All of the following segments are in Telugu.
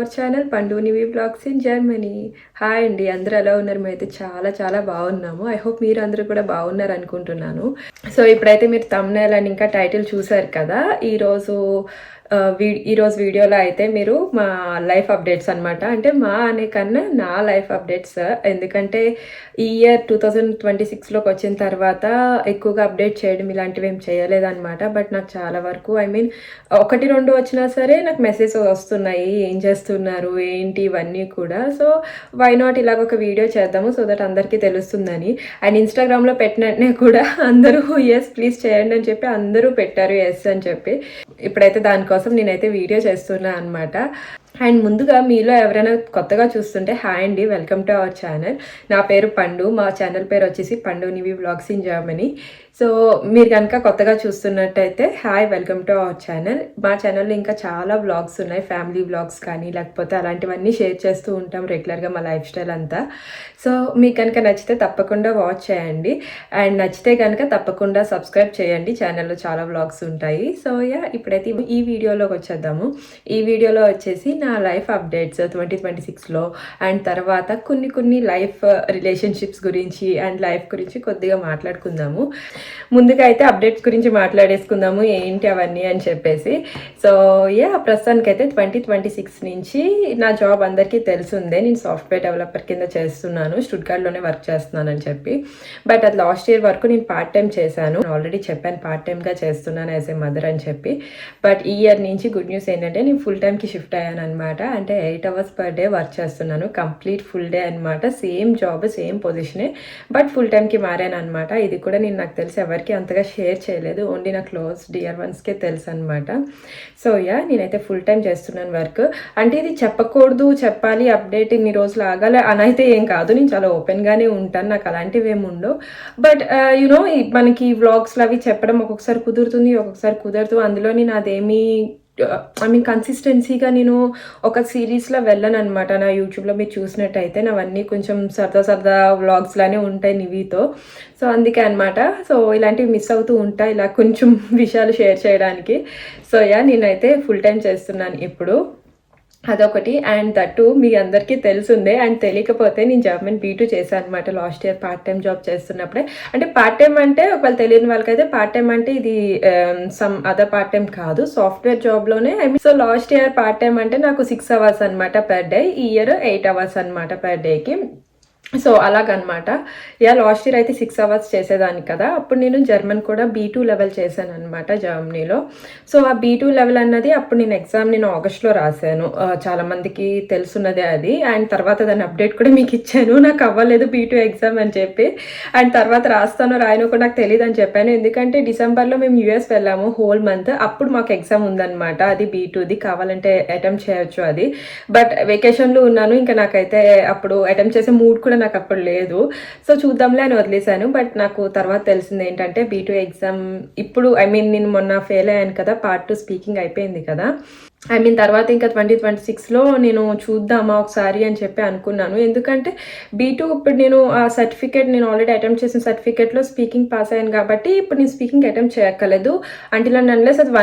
అవర్ ఛానల్ పండునివి బ్లాగ్స్ ఇన్ జర్మనీ. హాయ్ అండి, అందరూ ఎలా ఉన్నారు? మేమైతే చాలా చాలా బాగున్నాము. ఐ హోప్ మీరు అందరూ కూడా బాగున్నారు అనుకుంటున్నాను. సో ఇప్పుడైతే మీరు థంబ్నెయిల్ అని ఇంకా టైటిల్ చూసారు కదా. ఈరోజు వీడియోలో అయితే మీరు మా లైఫ్ అప్డేట్స్ అనమాట. అంటే మా అనే కన్నా నా లైఫ్ అప్డేట్స్. ఎందుకంటే ఈ ఇయర్ 2026లోకి వచ్చిన తర్వాత ఎక్కువగా అప్డేట్ చేయడం ఇలాంటివి ఏం చేయలేదన్నమాట. బట్ నాకు చాలా వరకు ఒకటి రెండు వచ్చినా సరే నాకు మెసేజ్ వస్తున్నాయి, ఏం చేస్తున్నారు ఏంటి ఇవన్నీ కూడా. సో వై నాట్ ఇలాగ ఒక వీడియో చేద్దాము సో దట్ అందరికీ తెలుస్తుందని. అండ్ ఇన్స్టాగ్రామ్లో పెట్టినట్టునే కూడా అందరూ ఎస్ ప్లీజ్ చేయండి అని చెప్పి అందరూ పెట్టారు ఎస్ అని చెప్పి. ఇప్పుడైతే దానికోసం నేనైతే వీడియో చేస్తున్నా అనమాట. అండ్ ముందుగా మీలో ఎవరైనా కొత్తగా చూస్తుంటే హాయ్ అండి, వెల్కమ్ టు అవర్ ఛానల్. నా పేరు పండు, మా ఛానల్ పేరు వచ్చేసి పండునివి బ్లాగ్స్ ఇన్ జర్మనీ. సో మీరు కనుక కొత్తగా చూస్తున్నట్టయితే hi, welcome to our channel. మా ఛానల్లో ఇంకా చాలా వ్లాగ్స్ ఉన్నాయి, ఫ్యామిలీ వ్లాగ్స్ కానీ లేకపోతే అలాంటివన్నీ షేర్ చేస్తూ ఉంటాం రెగ్యులర్గా మా లైఫ్ స్టైల్ అంతా. సో మీకు కనుక నచ్చితే తప్పకుండా వాచ్ చేయండి. అండ్ నచ్చితే కనుక తప్పకుండా సబ్స్క్రైబ్ చేయండి, ఛానల్లో చాలా వ్లాగ్స్ ఉంటాయి. సో ఇప్పుడైతే ఈ వీడియోలోకి వచ్చేద్దాము. ఈ వీడియోలో వచ్చేసి నా లైఫ్ అప్డేట్స్ 2026లో అండ్ తర్వాత కొన్ని లైఫ్ రిలేషన్షిప్స్ గురించి అండ్ లైఫ్ గురించి కొద్దిగా మాట్లాడుకుందాము. ముందుగా అయితే అప్డేట్స్ గురించి మాట్లాడేసుకుందాము ఏంటి అవన్నీ అని చెప్పేసి. సో ప్రస్తుతానికైతే 2026 నుంచి నా జాబ్ అందరికీ తెలిసిందే. నేను సాఫ్ట్వేర్ డెవలపర్ కింద చేస్తున్నాను, స్టుట్గార్ట్లోనే వర్క్ చేస్తున్నాను అని చెప్పి. బట్ అది లాస్ట్ ఇయర్ వరకు నేను పార్ట్ టైం చేశాను, ఆల్రెడీ చెప్పాను పార్ట్ టైమ్గా చేస్తున్నాను యాజ్ ఏ మదర్ అని చెప్పి. బట్ ఈ ఇయర్ నుంచి గుడ్ న్యూస్ ఏంటంటే నేను ఫుల్ టైంకి షిఫ్ట్ అయ్యాను అనమాట. అంటే 8 hours పర్ డే వర్క్ చేస్తున్నాను, కంప్లీట్ ఫుల్ డే అనమాట. సేమ్ జాబ్ సేమ్ పొజిషనే బట్ ఫుల్ టైంకి మారాను అనమాట. ఇది కూడా నేను నాకు తెలిసి ఎవరికి అంతగా షేర్ చేయలేదు, ఓన్లీ నా క్లోజ్ డియర్ వన్స్కే తెలుసు అనమాట. సో నేనైతే ఫుల్ టైం చేస్తున్నాను వర్క్. అంటే ఇది చెప్పకూడదు, చెప్పాలి అప్డేట్ ఇన్ని రోజులు ఆగాలి అని అయితే ఏం కాదు, నేను చాలా ఓపెన్గానే ఉంటాను, నాకు అలాంటివి ఏమి ఉండవు. బట్ యునో మనకి వ్లాగ్స్లో అవి చెప్పడం ఒక్కొక్కసారి కుదురుతుంది, ఒక్కొక్కసారి కుదరదు. అందులో నేను అదేమీ కన్సిస్టెన్సీగా నేను ఒక సిరీస్లో వెళ్ళను అనమాట. నా యూట్యూబ్లో మీరు చూసినట్టయితే నావన్నీ కొంచెం సరదా వ్లాగ్స్ లానే ఉంటాయి నివితో. సో అందుకే అనమాట. సో ఇలాంటివి మిస్ అవుతూ ఉంటాయి, ఇలా కొంచెం విషయాలు షేర్ చేయడానికి. సో నేనైతే ఫుల్ టైం చేస్తున్నాను ఇప్పుడు, అదొకటి. అండ్ దట్టు మీ అందరికీ తెలుసుందే. అండ్ తెలియకపోతే నేను జర్మన్ B2 చేశాను అనమాట last year part time job చేస్తున్నప్పుడే. అంటే పార్ట్ టైం అంటే ఒకవేళ తెలియని వాళ్ళకైతే పార్ట్ టైం అంటే ఇది సమ్ అదర్ పార్ట్ టైం కాదు, సాఫ్ట్వేర్ జాబ్లోనే. So last year part time అంటే నాకు 6 hours అనమాట పర్ డే, ఈ ఇయర్ 8 hours అనమాట పర్ డేకి. సో అలాగనమాట. లాస్ట్ ఇయర్ అయితే 6 hours చేసేదాన్ని కదా. అప్పుడు నేను జర్మన్ కూడా B2 లెవెల్ చేశాను అనమాట జర్మనీలో. సో ఆ B2 లెవెల్ అన్నది అప్పుడు నేను ఎగ్జామ్ ఆగస్ట్లో రాశాను, చాలామందికి తెలుసున్నదే అది. అండ్ తర్వాత దాని అప్డేట్ కూడా మీకు ఇచ్చాను, నాకు అవ్వలేదు B2 ఎగ్జామ్ అని చెప్పి. అండ్ తర్వాత రాస్తానో రాయనో కూడా నాకు తెలియదు అని చెప్పాను, ఎందుకంటే డిసెంబర్లో మేము US వెళ్ళాము హోల్ మంత్. అప్పుడు మాకు ఎగ్జామ్ ఉందన్నమాట, అది B2ది. కావాలంటే అటెంప్ట్ చేయొచ్చు అది. బట్ వెకేషన్లో ఉన్నాను, ఇంకా నాకైతే అప్పుడు అటెంప్ట్ చేసే మూడ్ కూడా నాకు అప్పుడు లేదు. సో చూద్దాంలే అని వదిలేశాను. బట్ నాకు తర్వాత తెలిసింది ఏంటంటే B2 ఎగ్జామ్ ఇప్పుడు నేను మొన్న ఫెయిల్ అయ్యాను కదా, పార్ట్ 2 స్పీకింగ్ అయిపోయింది కదా. తర్వాత ఇంకా 2026లో నేను చూద్దామా ఒకసారి అని చెప్పి అనుకున్నాను. ఎందుకంటే B2 ఇప్పుడు నేను ఆ సర్టిఫికేట్ నేను ఆల్రెడీ అటెంప్ట్ చేసిన సర్టిఫికేట్లో స్పీకింగ్ పాస్ అయ్యాను కాబట్టి ఇప్పుడు నేను స్పీకింగ్ అటెంప్ట్ చేయక్కర్లేదు. అంటిల్ అండ్ అన్లెస్ అది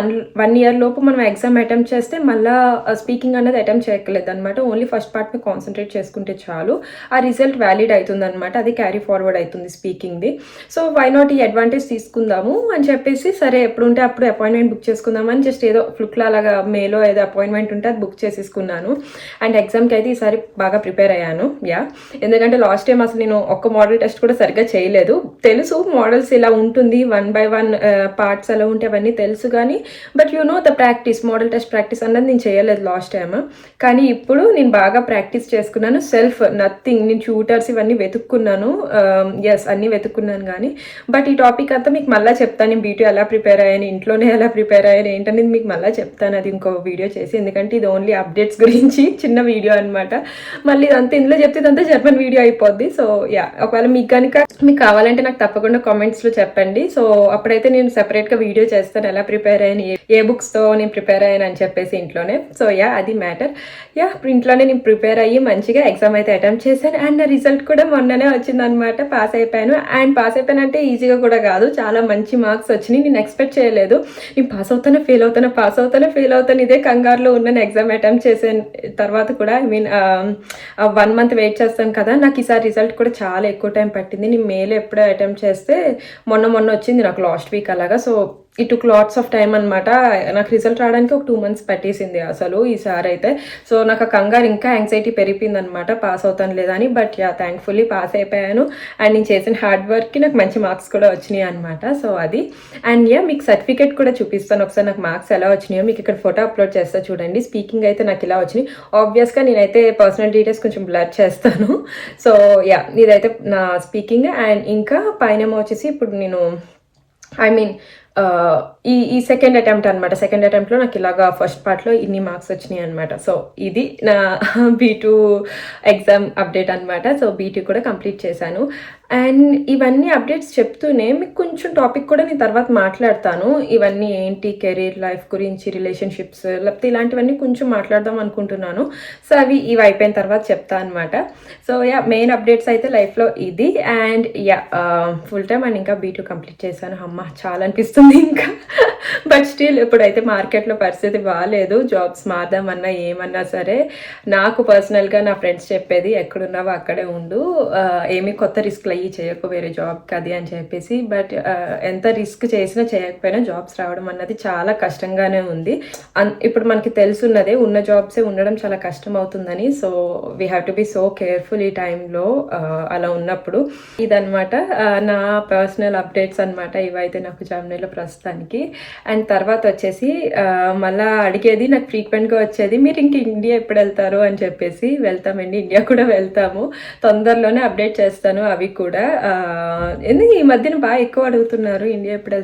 వన్ ఇయర్ లోపు మనం ఎగ్జామ్ అటెంప్ట్ చేస్తే మళ్ళీ స్పీకింగ్ అనేది అటెంప్ట్ చేయక్కర్లేదు అనమాట. ఓన్లీ ఫస్ట్ పార్ట్ని కాన్సన్ట్రేట్ చేసుకుంటే చాలు, ఆ రిజల్ట్ వ్యాలిడ్ అవుతుంది అనమాట, అది క్యారీ ఫార్వర్డ్ అవుతుంది స్పీకింగ్ది. సో వై నాట్ ఈ అడ్వాంటేజ్ తీసుకుందాము అని చెప్పేసి సరే ఎప్పుడుంటే అప్పుడు అపాయింట్మెంట్ బుక్ చేసుకుందామని జస్ట్ ఏదో ఫ్లుక్లా అలాగా మేలో ఏదో అపాయింట్మెంట్ ఉంటే అది బుక్ చేసేసుకున్నాను. అండ్ ఎగ్జామ్కి అయితే ఈసారి బాగా ప్రిపేర్ అయ్యాను. ఎందుకంటే లాస్ట్ టైం అసలు నేను ఒక్క మోడల్ టెస్ట్ కూడా సరిగ్గా చేయలేదు. తెలుసు మోడల్స్ ఇలా ఉంటుంది, 1 by 1 పార్ట్స్ అలా ఉంటే అవన్నీ తెలుసు కానీ but the practice, model test practice అన్నది నేను చేయలేదు లాస్ట్ టైం. కానీ ఇప్పుడు నేను బాగా ప్రాక్టీస్ చేసుకున్నాను, సెల్ఫ్ నథింగ్. నేను ట్యూటర్స్ ఇవన్నీ వెతుక్కున్నాను, అన్నీ వెతుక్కున్నాను. కానీ బట్ ఈ టాపిక్ అంతా మీకు మళ్ళీ చెప్తాను, నేను B2 ఎలా ప్రిపేర్ అయ్యాను, ఇంట్లోనే ఎలా ప్రిపేర్ అయ్యాను ఏంటనేది మీకు మళ్ళీ చెప్తాను, అది ఇంకో వీడియో చేసి. ఎందుకంటే ఇది ఓన్లీ అప్డేట్స్ గురించి చిన్న వీడియో అనమాట. మళ్ళీ ఇదంతా ఇందులో చెప్తే ఇదంతా జర్మన్ వీడియో అయిపోద్ది. సో ఒకవేళ మీకు కనుక మీకు కావాలంటే నాకు తప్పకుండా కామెంట్స్లో చెప్పండి. సో అప్పుడైతే నేను సెపరేట్గా వీడియో చేస్తాను ఎలా ప్రిపేర్ అయ్యాను, ఏ బుక్స్తో నేను ప్రిపేర్ అయ్యాను అని చెప్పేసి ఇంట్లోనే. సో అది మ్యాటర్. ఇంట్లోనే నేను ప్రిపేర్ అయ్యి మంచిగా ఎగ్జామ్ అయితే అటెంప్ట్ చేశాను. అండ్ నా రిజల్ట్ కూడా మొన్ననే వచ్చిందనమాట, పాస్ అయిపోయాను. అండ్ పాస్ అయిపోయానంటే ఈజీగా కూడా కాదు, చాలా మంచి మార్క్స్ వచ్చినాయి. నేను ఎక్స్పెక్ట్ చేయలేదు నేను పాస్ అవుతానో ఫెయిల్ అవుతానో, పాస్ అవుతానో ఫెయిల్ అవుతాను, ఇదే కంగారులో ఉన్నాను ఎగ్జామ్ అటెంప్ట్ చేసే తర్వాత కూడా. ఐ మీన్ 1 మంత్ వెయిట్ చేస్తాను కదా, నాకు ఈసారి రిజల్ట్ కూడా చాలా ఎక్కువ టైం పట్టింది. నేను మేలో ఎప్పుడో అటెంప్ట్ చేస్తే మొన్న వచ్చింది నాకు లాస్ట్ వీక్ అలాగా. So it took lots of time అనమాట. నాకు రిజల్ట్ రావడానికి ఒక 2 మంత్స్ పట్టేసింది అసలు ఈసారి అయితే. సో నాకు ఆ కంగారు ఇంకా యాంగ్జైటీ పెరిగిపోయింది అనమాట, పాస్ అవుతాను లేదా అని. బట్ యా, థ్యాంక్ఫుల్లీ పాస్ అయిపోయాను. అండ్ నేను చేసిన హార్డ్ వర్క్కి నాకు మంచి మార్క్స్ కూడా వచ్చినాయి అనమాట. సో అది. అండ్ యా, మీకు సర్టిఫికేట్ కూడా చూపిస్తాను ఒకసారి నాకు మార్క్స్ ఎలా వచ్చినాయో. మీకు ఇక్కడ ఫోటో అప్లోడ్ చేస్తా చూడండి. స్పీకింగ్ అయితే నాకు ఇలా వచ్చినాయి. ఆబ్వియస్గా నేనైతే పర్సనల్ డీటెయిల్స్ కొంచెం బ్లర్ చేస్తాను. సో యా, ఇదైతే నా స్పీకింగ్. అండ్ ఇంకా పైన వచ్చేసి ఇప్పుడు నేను ఐ మీన్ ఈ సెకండ్ అటెంప్ట్ అనమాట. సెకండ్ అటెంప్ట్లో నాకు ఇలాగా ఫస్ట్ పార్ట్లో ఇన్ని మార్క్స్ వచ్చినాయి అనమాట. సో ఇది నా B2 ఎగ్జామ్ అప్డేట్ అనమాట. సో B2 కూడా కంప్లీట్ చేశాను. అండ్ ఇవన్నీ అప్డేట్స్ చెప్తూనే మీకు కొంచెం టాపిక్ కూడా నేను తర్వాత మాట్లాడతాను. ఇవన్నీ ఏంటి, కెరీర్ లైఫ్ గురించి, రిలేషన్షిప్స్, లేకపోతే ఇలాంటివన్నీ కొంచెం మాట్లాడదాం అనుకుంటున్నాను. సో ఇవి అయిపోయిన తర్వాత చెప్తా అనమాట. సో యా, మెయిన్ అప్డేట్స్ అయితే లైఫ్లో ఇది. And yeah, full time and ఇంకా B2 కంప్లీట్ చేశాను. అమ్మ చాలా అనిపిస్తుంది ఇంకా. బట్ స్టిల్ ఇప్పుడైతే మార్కెట్లో పరిస్థితి బాగాలేదు. జాబ్స్ మారదామన్నా ఏమన్నా సరే నాకు పర్సనల్గా నా ఫ్రెండ్స్ చెప్పేది ఎక్కడున్నావో అక్కడే ఉండు, ఏమీ కొత్త రిస్క్లు అయ్యి చేయకు వేరే జాబ్కి అది అని చెప్పేసి. బట్ ఎంత రిస్క్ చేసినా చేయకపోయినా జాబ్స్ రావడం అన్నది చాలా కష్టంగానే ఉంది. ఇప్పుడు మనకి తెలుసున్నదే ఉన్న జాబ్సే ఉండడం చాలా కష్టం అవుతుందని. So we have to be so careful ఈ టైంలో అలా ఉన్నప్పుడు. ఇదనమాట నా పర్సనల్ అప్డేట్స్ అనమాట. ఇవైతే నాకు జర్నీలో ప్రస్తుతానికి. అండ్ తర్వాత వచ్చేసి మళ్ళీ అడిగేది నాకు ఫ్రీక్వెంట్గా వచ్చేది, మీరు ఇంక ఇండియా ఎప్పుడు వెళ్తారు అని చెప్పేసి. వెళ్తామండి, ఇండియా కూడా వెళ్తాము. తొందరలోనే అప్డేట్ చేస్తాను అవి కూడా. ఎందుకు ఈ మధ్యన బాగా ఎక్కువ అడుగుతున్నారు ఇండియా ఎప్పుడు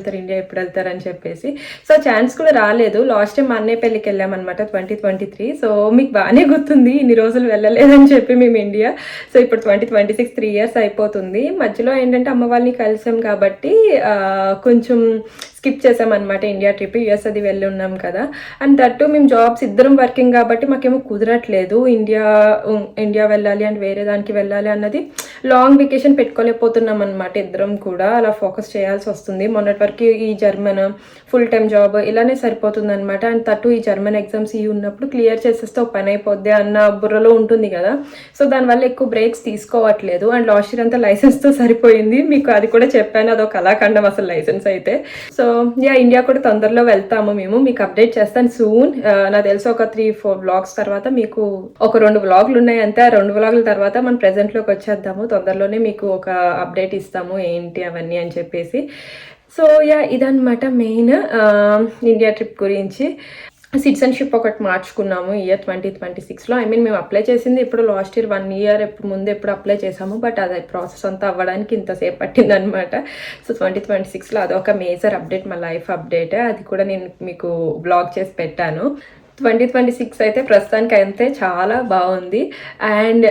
వెళ్తారు అని చెప్పేసి. సో ఛాన్స్ కూడా రాలేదు. లాస్ట్ టైం మా అన్నయ్య పెళ్ళికి వెళ్ళామన్నమాట 2023. సో మీకు బాగానే గుర్తుంది, ఇన్ని రోజులు వెళ్ళలేదని చెప్పి మేము ఇండియా. సో ఇప్పుడు 2026 3 years అయిపోతుంది. మధ్యలో ఏంటంటే అమ్మ వాళ్ళని కలిసాం కాబట్టి కొంచెం స్కిప్ చేసామన్నమాట ఇండియా ట్రిప్. యూఎస్ అది వెళ్ళి ఉన్నాం కదా. అండ్ దట్టు మేము జాబ్స్ ఇద్దరం వర్కింగ్ కాబట్టి మాకేమో కుదరట్లేదు ఇండియా వెళ్ళాలి అండ్ వేరే దానికి వెళ్ళాలి అన్నది. లాంగ్ వెకేషన్ పెట్టుకోలేకపోతున్నాం అనమాట ఇద్దరం కూడా. అలా ఫోకస్ చేయాల్సి వస్తుంది. మొన్నటి వరకు ఈ జర్మన్ ఫుల్ టైం జాబ్ ఇలానే సరిపోతుంది అనమాట. అండ్ తట్టు ఈ జర్మన్ ఎగ్జామ్స్ ఇవి ఉన్నప్పుడు క్లియర్ చేసేస్తే ఒక పని అయిపోద్ది అన్న బుర్రలో ఉంటుంది కదా. సో దానివల్ల ఎక్కువ బ్రేక్స్ తీసుకోవట్లేదు. అండ్ లాస్ట్ ఇయర్ అంతా లైసెన్స్తో సరిపోయింది. మీకు అది కూడా చెప్పాను, అదొక కళాఖండం అసలు లైసెన్స్ అయితే. సో యా, ఇండియా కూడా తొందరలో వెళ్తాము మేము. మీకు అప్డేట్ చేస్తాను సూన్. నాకు తెలిసి ఒక 3-4 వ్లాగ్స్ తర్వాత మీకు ఒక 2 వ్లాగ్లు ఉన్నాయి అంతే. ఆ 2 వ్లాగ్ల తర్వాత మనం ప్రెజెంట్లోకి వచ్చేద్దాము. తొందరలోనే మీకు ఒక అప్డేట్ ఇస్తాము ఏంటి అవన్నీ అని చెప్పేసి. సో యా, ఇదన్నమాట మెయిన్ ఇండియా ట్రిప్ గురించి. సిటిజన్షిప్ ఒకటి మార్చుకున్నాము ఇయర్ 2026లో. ఐ మీన్ మేము అప్లై చేసింది ఇప్పుడు లాస్ట్ ఇయర్ 1 year ముందు ఎప్పుడు అప్లై చేసాము. బట్ అది ప్రాసెస్ అంతా అవ్వడానికి ఇంతసేపు పట్టిందనమాట. సో 2026లో అదొక మేజర్ అప్డేట్, మా లైఫ్ అప్డేట్. అది కూడా నేను మీకు బ్లాగ్ చేసి పెట్టాను. 2026 అయితే ప్రస్తుతానికి అయితే చాలా బాగుంది. అండ్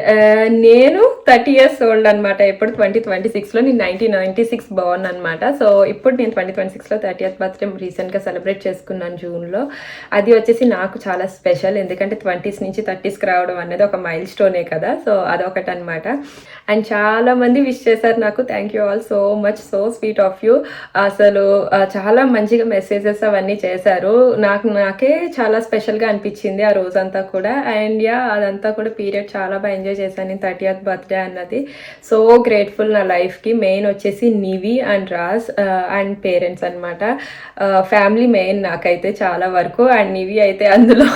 నేను 30 years ఓల్డ్ అనమాట. ఇప్పుడు 2026లో నేను 1996 బాగున్నాను అనమాట. సో ఇప్పుడు నేను 2026లో 30th బర్త్డే రీసెంట్గా సెలబ్రేట్ చేసుకున్నాను జూన్లో. అది వచ్చేసి నాకు చాలా స్పెషల్, ఎందుకంటే 20s నుంచి 30sకి రావడం అనేది ఒక మైల్ స్టోనే కదా. సో అదొకటి అనమాట. అండ్ చాలా మంది విష్ చేశారు నాకు. Thank you all so much, so sweet of you. అసలు చాలా మంచిగా మెసేజెస్ అవన్నీ చేశారు. నాకే చాలా స్పెషల్గా అనిపించింది ఆ రోజంతా కూడా. అండ్ యా, అదంతా కూడా పీరియడ్ చాలా బాగా ఎంజాయ్ చేశాను నేను 30th బర్త్డే అన్నది. సో గ్రేట్ఫుల్ నా లైఫ్కి. మెయిన్ వచ్చేసి నివి అండ్ రాజ్ అండ్ పేరెంట్స్ అనమాట. ఫ్యామిలీ మెయిన్ నాకైతే చాలా వరకు. అండ్ నివి అయితే అందులో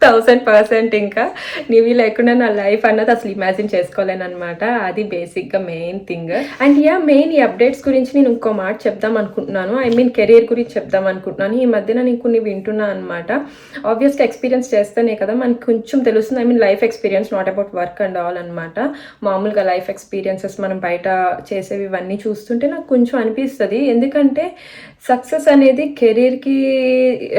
1000%. ఇంకా నివి లేకుండా నా లైఫ్ అన్నది అసలు ఇమాజిన్ చేసుకోలేను అనమాట. అది బేసిక్గా main thing. And yeah, main ఈ అప్డేట్స్ గురించి నేను ఇంకో మాట చెప్దాం అనుకుంటున్నాను. ఐ మీన్ కెరీర్ గురించి చెప్దాం అనుకుంటున్నాను. ఈ మధ్యన నేను కొన్ని వింటున్నాను అనమాట. ఆబ్వియస్గా ఎక్స్పీరియన్స్ చేస్తేనే కదా మనకి కొంచెం తెలుస్తుంది. I mean life experience, not about work and all అనమాట. మామూలుగా లైఫ్ ఎక్స్పీరియన్సెస్ మనం బయట చేసేవి ఇవన్నీ చూస్తుంటే నాకు కొంచెం అనిపిస్తుంది. ఎందుకంటే సక్సెస్ అనేది కెరీర్కి,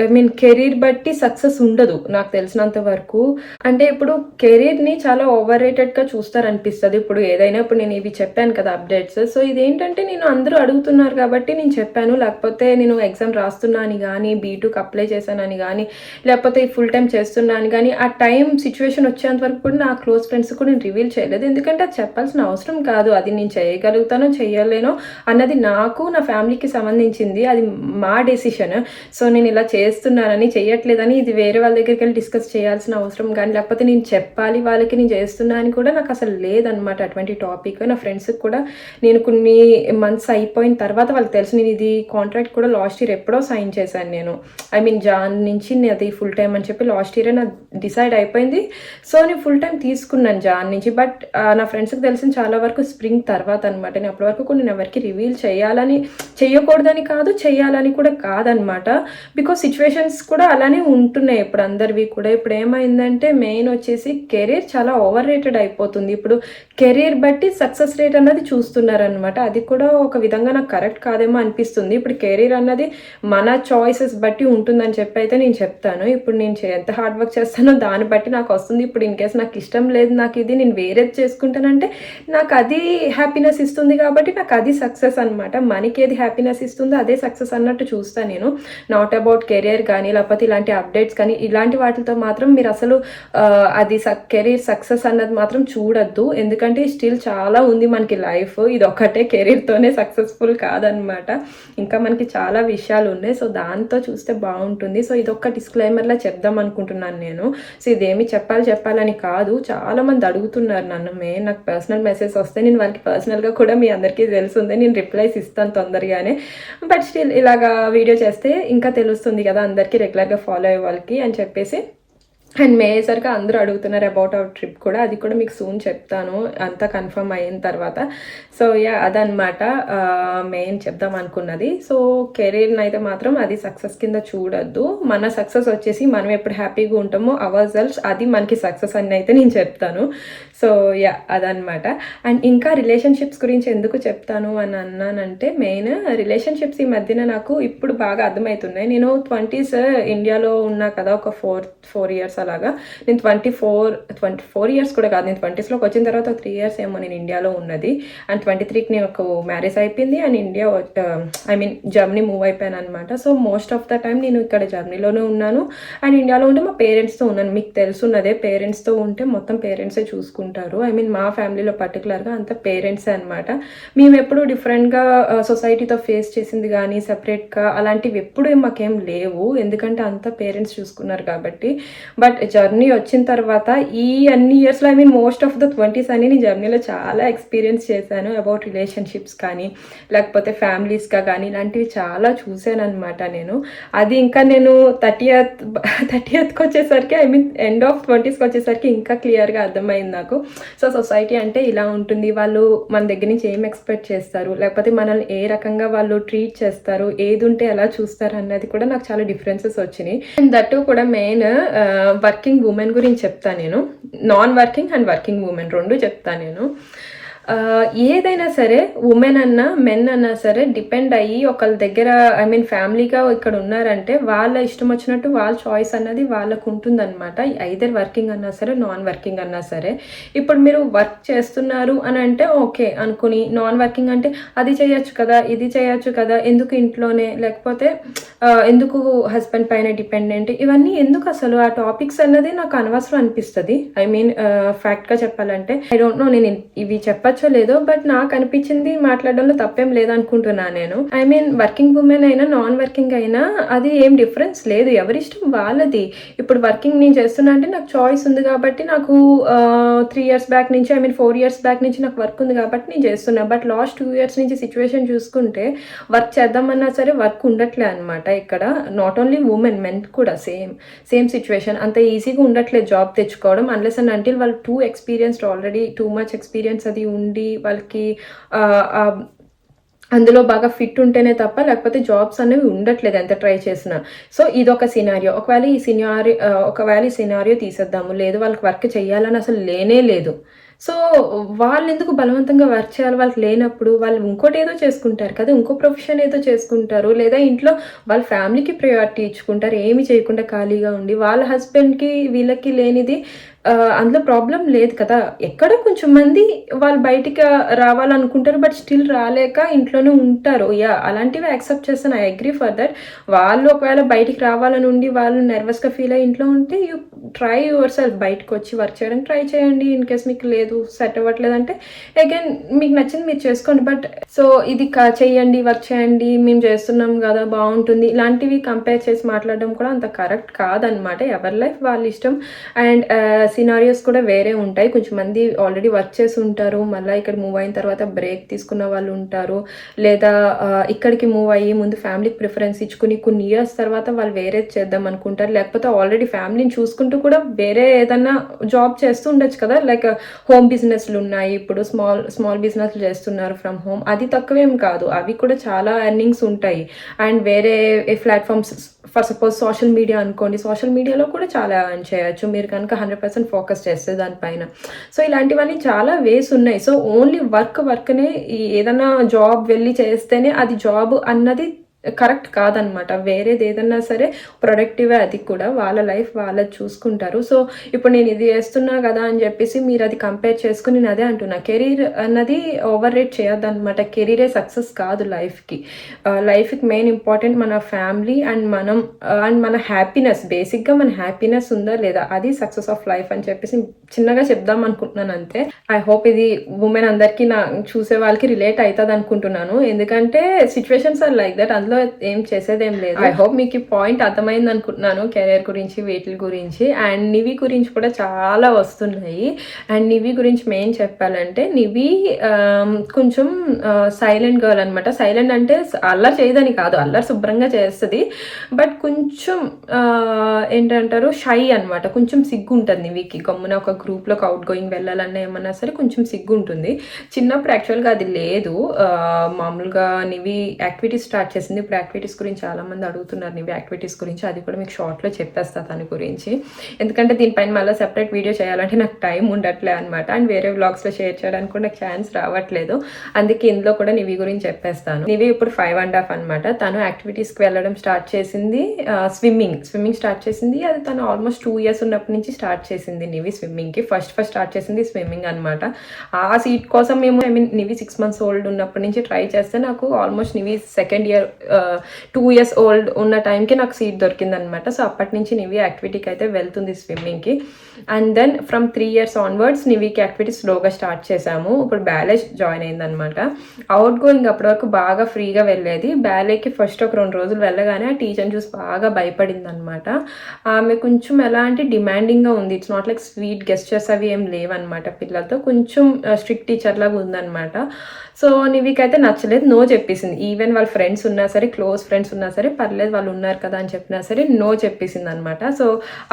ఐ మీన్ కెరీర్ బట్టి సక్సెస్ ఉండదు నాకు తెలిసిన తెలిసినంత వరకు. అంటే ఇప్పుడు కెరీర్‌ని చాలా ఓవర్ రేటెడ్‌గా చూస్తారనిపిస్తది. ఇప్పుడు ఏదైనా ఇప్పుడు నేను ఇవి చెప్పాను కదా అప్డేట్స్. సో, ఇదేంటంటే నేను అందరూ అడుగుతున్నారు కాబట్టి నేను చెప్పాను. లేకపోతే నేను ఎగ్జామ్ రాస్తున్నా అని గానీ, బీ2కి అప్లై చేశానని గానీ, లేకపోతే ఫుల్ టైమ్ చేస్తున్నా అని గానీ, ఆ టైం సిచ్యువేషన్ వచ్చేంత వరకు కూడా నా క్లోజ్ ఫ్రెండ్స్‌కి కూడా నేను రివీల్ చేయలేదు. ఎందుకంటే అది చెప్పాల్సిన అవసరం కాదు. అది నేను చేయగలుగుతానో, చేయలేనో అన్నది నాకు, నా ఫ్యామిలీకి సంబంధించింది. అది మా డెసిషన్. సో, నేను ఇలా చేస్తున్నానని, చెయ్యట్లేదని ఇది వేరే వాళ్ళ దగ్గరికెళ్ళి డిస్కస్ చేయాల్సిన అవసరం గానీ, లేకపోతే నేను చెప్పాలి వాళ్ళకి నేను చేస్తున్నా అని కూడా నాకు అసలు లేదనమాట అటువంటి టాపిక్. నా ఫ్రెండ్స్‌కి కూడా నేను కొన్ని మంత్స్ అయిపోయిన తర్వాత వాళ్ళకి తెలుసు. నేను ఇది కాంట్రాక్ట్ కూడా లాస్ట్ ఇయర్ ఎప్పుడో సైన్ చేశాను నేను. ఐ మీన్ జాన్ నుంచి అది ఫుల్ టైమ్ అని చెప్పి లాస్ట్ ఇయరే నాకు డిసైడ్ అయిపోయింది. సో, నేను ఫుల్ టైమ్ తీసుకున్నాను జాన్ నుంచి. బట్ నా ఫ్రెండ్స్‌కి తెలిసిన చాలా వరకు స్ప్రింగ్ తర్వాత అనమాట. నేను అప్పటి వరకు కూడా నేను ఎవరికీ రివీల్ చేయాలని, చేయకూడదని కాదు, చేయాలని కూడా కాదనమాట. బికాజ్ సిచ్యువేషన్స్ కూడా అలానే ఉంటున్నాయి ఇప్పుడు అందరివి కూడా. ఇప్పుడు ఏమైందంటే మెయిన్ వచ్చేసి కెరీర్ చాలా ఓవర్ రేటెడ్ అయిపోతుంది. ఇప్పుడు కెరీర్ బట్టి సక్సెస్ రేట్ అన్నది చూస్తున్నారనమాట. అది కూడా ఒక విధంగా నాకు కరెక్ట్ కాదేమో అనిపిస్తుంది. ఇప్పుడు కెరీర్ అన్నది మన చాయిసెస్ బట్టి ఉంటుందని చెప్పి అయితే నేను చెప్తాను. ఇప్పుడు నేను ఎంత హార్డ్ వర్క్ చేస్తానో దాన్ని బట్టి నాకు వస్తుంది. ఇప్పుడు ఇన్ కేస్ నాకు ఇష్టం లేదు, నాకు ఇది నేను వేరేది చేసుకుంటానంటే నాకు అది హ్యాపీనెస్ ఇస్తుంది కాబట్టి నాకు అది సక్సెస్ అనమాట. మనకి ఏది హ్యాపీనెస్ ఇస్తుందో అదే సక్సెస్ అన్నట్టు చూస్తాను నేను. నాట్ అబౌట్ కెరియర్ కానీ, లేకపోతే ఇలాంటి అప్డేట్స్ కానీ, ఇలాంటి వాటితో మాత్రం మీరు అసలు అది కెరీర్ సక్సెస్ అన్నది మాత్రం చూడొద్దు. ఎందుకంటే స్టిల్ చాలా ఉంది మనకి లైఫ్. ఇది ఒక్కటే కెరీర్తోనే సక్సెస్ఫుల్ కాదనమాట. ఇంకా మనకి చాలా విషయాలు ఉన్నాయి. సో, దాంతో చూస్తే బాగుంటుంది. సో, ఇదొక్క డిస్క్లైమర్లా చెప్దాం అనుకుంటున్నాను నేను. సో, ఇదేమి చెప్పాలని కాదు. చాలామంది అడుగుతున్నారు నన్ను. నాకు పర్సనల్ మెసేజ్ వస్తే నేను వాళ్ళకి పర్సనల్గా కూడా మీ అందరికీ తెలుస్తుంది, నేను రిప్లైస్ ఇస్తాను తొందరగానే. బట్ స్టిల్ ఇలాగా వీడియో చేస్తే ఇంకా తెలుస్తుంది కదా అందరికీ, రెగ్యులర్గా ఫాలో అయ్యే వాళ్ళకి అని చెప్పేసి. అండ్ మే అయ్యేసరికి అందరూ అడుగుతున్నారు అబౌట్ అవర్ ట్రిప్ కూడా. అది కూడా మీకు సూన్ చెప్తాను అంతా కన్ఫర్మ్ అయిన తర్వాత. సో, అదనమాట మెయిన్ చెప్దాం అనుకున్నది. సో, కెరీర్ని అయితే మాత్రం అది సక్సెస్ కింద చూడొద్దు. మన సక్సెస్ వచ్చేసి మనం ఎప్పుడు హ్యాపీగా ఉంటామో అవర్ సెల్ఫ్స్, అది మనకి సక్సెస్ అని అయితే నేను చెప్తాను. సో, అదనమాట. అండ్ ఇంకా రిలేషన్షిప్స్ గురించి ఎందుకు చెప్తాను అని అన్నానంటే, మెయిన్ రిలేషన్షిప్స్ ఈ మధ్యన నాకు ఇప్పుడు బాగా అర్థమవుతున్నాయి. నేను 20s ఇండియాలో ఉన్నా కదా, ఒక 4 ఇయర్స్ అలాగా. నేను 24 ఇయర్స్ కూడా కాదు, నేను 20స్లోకి వచ్చిన తర్వాత 3 ఇయర్స్ ఏమో నేను ఇండియాలో ఉన్నది. అండ్ 23కి నాకు మ్యారేజ్ అయిపోయింది. అండ్ ఇండియా జర్మనీ మూవ్ అయిపోయాను అనమాట. So, most of the time నేను ఇక్కడ జర్మనీలోనే ఉన్నాను. అండ్ ఇండియాలో ఉంటే మా పేరెంట్స్తో ఉన్నాను. మీకు తెలుసున్నదే, పేరెంట్స్తో ఉంటే మొత్తం పేరెంట్సే చూసుకుంటారు. మా ఫ్యామిలీలో పర్టికులర్గా అంతా పేరెంట్సే అనమాట. మేము ఎప్పుడు డిఫరెంట్గా సొసైటీతో ఫేస్ చేసింది కానీ, సపరేట్గా అలాంటివి ఎప్పుడు మాకేం లేవు. ఎందుకంటే అంతా పేరెంట్స్ చూసుకున్నారు కాబట్టి. బట్ జర్నీ వచ్చిన తర్వాత ఈ అన్ని ఇయర్స్లో మోస్ట్ ఆఫ్ ద 20s అని నేను జర్నీలో చాలా ఎక్స్పీరియన్స్ చేశాను. అబౌట్ రిలేషన్షిప్స్ కానీ, లేకపోతే ఫ్యామిలీస్గా కానీ, ఇలాంటివి చాలా చూశాను అనమాట నేను. అది ఇంకా నేను 30th వచ్చేసరికి ఎండ్ ఆఫ్ 20sకి వచ్చేసరికి ఇంకా క్లియర్గా అర్థమైంది నాకు. సో, సొసైటీ అంటే ఇలా ఉంటుంది. వాళ్ళు మన దగ్గర నుంచి ఏం ఎక్స్పెక్ట్ చేస్తారు, లేకపోతే మనల్ని ఏ రకంగా వాళ్ళు ట్రీట్ చేస్తారు, ఏది ఉంటే ఎలా చూస్తారు అన్నది కూడా నాకు చాలా డిఫరెన్సెస్ వచ్చినాయి. అండ్ దట్టు కూడా మెయిన్ వర్కింగ్ ఉమెన్ గురించి చెప్తాను నేను. Non working and working women రెండు చెప్తాను నేను. ఏదైనా సరే ఉమెన్ అన్నా మెన్ అన్నా సరే డిపెండ్ అయ్యి ఒకళ్ళ దగ్గర ఫ్యామిలీగా ఇక్కడ ఉన్నారంటే వాళ్ళ ఇష్టం వచ్చినట్టు వాళ్ళ చాయిస్ అన్నది వాళ్ళకు ఉంటుందన్నమాట. ఐదర్ వర్కింగ్ అన్నా సరే, నాన్ వర్కింగ్ అన్నా సరే. ఇప్పుడు మీరు వర్క్ చేస్తున్నారు అని అంటే ఓకే అనుకుని, నాన్ వర్కింగ్ అంటే అది చేయొచ్చు కదా, ఇది చేయొచ్చు కదా, ఎందుకు ఇంట్లోనే, లేకపోతే ఎందుకు హస్బెండ్ పైన డిపెండెంట్, ఇవన్నీ ఎందుకు అసలు ఆ టాపిక్స్ అన్నది నాకు అనవసరం అనిపిస్తుంది. ఫ్యాక్ట్గా చెప్పాలంటే ఐ డోంట్ నో నేను ఇవి చెప్పచ్చు లేదో, బట్ నాకు అనిపించింది మాట్లాడడంలో తప్పేం లేదనుకుంటున్నాను నేను. వర్కింగ్ ఉమెన్ అయినా నాన్ వర్కింగ్ అయినా అది ఏం డిఫరెన్స్ లేదు, ఎవరిష్టం వాళ్ళది. ఇప్పుడు వర్కింగ్ నేను చేస్తున్నా అంటే నాకు చాయిస్ ఉంది కాబట్టి, నాకు 3 years బ్యాక్ నుంచి 4 years బ్యాక్ నుంచి నాకు వర్క్ ఉంది కాబట్టి నేను చేస్తున్నా. బట్ లాస్ట్ 2 years నుంచి సిచ్యువేషన్ చూసుకుంటే వర్క్ చేద్దామన్నా సరే వర్క్ ఉండట్లే అనమాట ఇక్కడ. నాట్ ఓన్లీ ఉమెన్, మెన్ కూడా సేమ్ సిచ్యువేషన్. అంత ఈజీగా ఉండట్లేదు జాబ్ తెచ్చుకోవడం, అన్లెస్ అండ్ అంటిల్ వాళ్ళు ఆల్రెడీ టూ మచ్ ఎక్స్పీరియన్స్ అది ఉండి వాళ్ళకి అందులో బాగా ఫిట్ ఉంటేనే తప్ప లేకపోతే జాబ్స్ అనేవి ఉండట్లేదు ఎంత ట్రై చేసినా. సో, ఇదొక సినారియో. ఒకవేళ ఈ సినారియో తీసేద్దాము, లేదు వాళ్ళకి వర్క్ చేయాలని అసలు లేనే లేదు, సో, వాళ్ళెందుకు బలవంతంగా వర్క్ చేయాలి? వాళ్ళకి లేనప్పుడు వాళ్ళు ఇంకోటేదో చేసుకుంటారు కదా! ఇంకో ప్రొఫెషన్ ఏదో చేసుకుంటారు. లేదా ఇంట్లో వాళ్ళ ఫ్యామిలీకి ప్రయారిటీ ఇచ్చుకుంటారు. ఏమి చేయకుండా ఖాళీగా ఉండి. వాళ్ళ హస్బెండ్‌కి వీళ్ళకి లేనిది అందులో ప్రాబ్లమ్ లేదు కదా! ఎక్కడో కొంచెం మంది వాళ్ళు బయటికి రావాలనుకుంటారు. బట్ స్టిల్ రాలేక ఇంట్లోనే ఉంటారు. యాహ్! అలాంటివి యాక్సెప్ట్ చేస్తాను. I agree for that. వాళ్ళు ఒకవేళ బయటికి రావాలని ఉండి వాళ్ళు నెర్వస్‌గా ఫీల్ అయ్యి ఇంట్లో ఉంటే యూ ట్రై యువర్ సెల్ఫ్ బయటకొచ్చి వర్క్ చేయడానికి ట్రై చేయండి. ఇన్ కేస్ మీకు లేదు సెట్ అవ్వట్లేదంటే అగైన్ మీకు నచ్చింది మీరు చేసుకోండి. బట్ సో ఇది చెయ్యండి, వర్క్ చేయండి, మేము చేస్తున్నాం గదా! బావుంటుంది. ఇలాంటివి కంపేర్ చేసి మాట్లాడడం కూడా అంత కరెక్ట్ కాదనమాట. ఎవరి లైఫ్ వాళ్ళ ఇష్టం. అండ్ సినారియోస్ కూడా వేరే ఉంటాయి. కొంచెం మంది ఆల్రెడీ వర్క్ చేసి ఉంటారు. మళ్ళీ ఇక్కడ మూవ్ అయిన తర్వాత బ్రేక్ తీసుకున్న వాళ్ళు ఉంటారు. లేదా ఇక్కడికి మూవ్ అయ్యి ముందు ఫ్యామిలీకి ప్రిఫరెన్స్ ఇచ్చుకుని కొన్ని ఇయర్స్ తర్వాత వాళ్ళు వేరేది చేద్దాం అనుకుంటారు. లేకపోతే ఆల్రెడీ ఫ్యామిలీని చూసుకుంటూ కూడా వేరే ఏదన్నా జాబ్ చేస్తూ ఉండొచ్చు కదా! లైక్ హోమ్ బిజినెస్లు ఉన్నాయి. ఇప్పుడు స్మాల్ బిజినెస్లు చేస్తున్నారు ఫ్రమ్ హోమ్. అది తక్కువేం కాదు. అవి కూడా చాలా ఎర్నింగ్స్ ఉంటాయి. అండ్ వేరే platforms for suppose social media అనుకోండి. సోషల్ మీడియాలో కూడా చాలా ఎర్న్ చేయొచ్చు. మీరు కనుక 100% ఫోకస్ చేస్తే దానిపైన. సో ఇలాంటివన్నీ చాలా వేస్ ఉన్నాయి. సో ఓన్లీ వర్క్‌నే ఏదన్నా జాబ్ వెళ్లి చేస్తేనే అది జాబ్ అన్నది కరెక్ట్ కాదనమాట. వేరేదేదన్నా సరే ప్రొడక్టివే అది కూడా. వాళ్ళ లైఫ్ వాళ్ళది చూసుకుంటారు. సో ఇప్పుడు నేను ఇది చేస్తున్నా కదా అని చెప్పేసి మీరు అది కంపేర్ చేసుకొని నేను అదే అంటున్నా. కెరీర్ అన్నది ఓవర్ రేట్ చేయొద్దనమాట. కెరీరే సక్సెస్ కాదు లైఫ్‌కి. లైఫ్‌కి మెయిన్ ఇంపార్టెంట్ మన ఫ్యామిలీ అండ్ మనం అండ్ మన హ్యాపీనెస్. బేసిక్‌గా మన హ్యాపీనెస్ ఉందా లేదా అది సక్సెస్ ఆఫ్ లైఫ్ అని చెప్పేసి చిన్నగా చెప్దాం అనుకుంటున్నాను అంతే. ఐ హోప్ ఇది ఉమెన్ అందరికీ చూసే వాళ్ళకి రిలేట్ అవుతుంది అనుకుంటున్నాను. ఎందుకంటే సిచ్యువేషన్స్ ఆర్ లైక్ దట్. అందులో ఏం చేసేదేం లేదు. ఐ హోప్ మీకు ఈ పాయింట్ అర్థమైంది అనుకుంటున్నాను. కెరియర్ గురించి, వీటి గురించి అండ్ నివి గురించి కూడా చాలా వస్తున్నాయి. అండ్ నివి గురించి మెయిన్ చెప్పాలంటే నివి కొంచెం సైలెంట్ గర్ల్ అనమాట. సైలెంట్ అంటే అల్లరి చేయదని కాదు, అల్లరి శుభ్రంగా చేస్తుంది. బట్ కొంచెం ఏంటంటారు షై అనమాట. కొంచెం సిగ్గు ఉంటుంది నివికి. గమ్మున ఒక గ్రూప్లోకి అవుట్ గోయింగ్ వెళ్ళాలన్నా ఏమన్నా సరే కొంచెం సిగ్గు ఉంటుంది. చిన్నప్పుడు యాక్చువల్గా అది లేదు. మామూలుగా నివి యాక్టివిటీస్ స్టార్ట్ చేసింది. ఇప్పుడు యాక్టివిటీస్ గురించి చాలామంది అడుగుతున్నారు. నివి యాక్టివిటీస్ గురించి అది కూడా మీకు షార్ట్లో చెప్పేస్తా దాని గురించి. ఎందుకంటే దీనిపైన మళ్ళీ సెపరేట్ వీడియో చేయాలంటే నాకు టైం ఉండట్లే అనమాట. అండ్ వేరే వ్లాగ్స్లో షేర్ చేయడానికి కూడా నాకు ఛాన్స్ రావట్లేదు. అందుకే ఇందులో కూడా నివి గురించి చెప్పేస్తాను. నివి ఇప్పుడు 5.5 అనమాట. తను యాక్టివిటీస్కి వెళ్ళడం స్టార్ట్ చేసింది. స్విమ్మింగ్ స్టార్ట్ చేసింది. అది తను ఆల్మోస్ట్ 2 years ఉన్నప్పటి నుంచి స్టార్ట్ చేసింది నివి స్విమ్మింగ్కి. ఫస్ట్ స్టార్ట్ చేసింది స్విమ్మింగ్ అనమాట. ఆ సీట్ కోసం మేము నివి 6 months ఓల్డ్ ఉన్నప్పటి నుంచి ట్రై చేస్తే నాకు almost నివి 2nd year 2 years old ఉన్న టైంకి నాకు సీట్ దొరికిందనమాట. సో అప్పటి నుంచి నివి యాక్టివిటీకి అయితే వెళ్తుంది స్విమ్మింగ్కి. And then from 3 years onwards నివికి యాక్టివిటీ స్లోగా స్టార్ట్ చేశాము. ఇప్పుడు బ్యాలే జాయిన్ అయిందనమాట. అవుట్ గోయింగ్ అప్పటి వరకు బాగా ఫ్రీగా వెళ్ళేది. బ్యాలేకి ఫస్ట్ ఒక 2 రోజులు వెళ్ళగానే ఆ టీచర్ని చూసి బాగా భయపడింది అనమాట. ఆమె కొంచెం ఎలా అంటే డిమాండింగ్గా ఉంది. It's not like sweet gestures అవి ఏం లేవన్నమాట. పిల్లలతో కొంచెం స్ట్రిక్ట్ టీచర్ లాగా ఉందన్నమాట. సో నివికైతే నచ్చలేదు. నో చెప్పేసింది. ఈవెన్ వాళ్ళ ఫ్రెండ్స్ ఉన్నా సరే, క్లోజ్ ఫ్రెండ్స్ ఉన్నా సరే పర్లేదు వాళ్ళు ఉన్నారు కదా అని చెప్పినా సరే నో చెప్పేసింది అనమాట. సో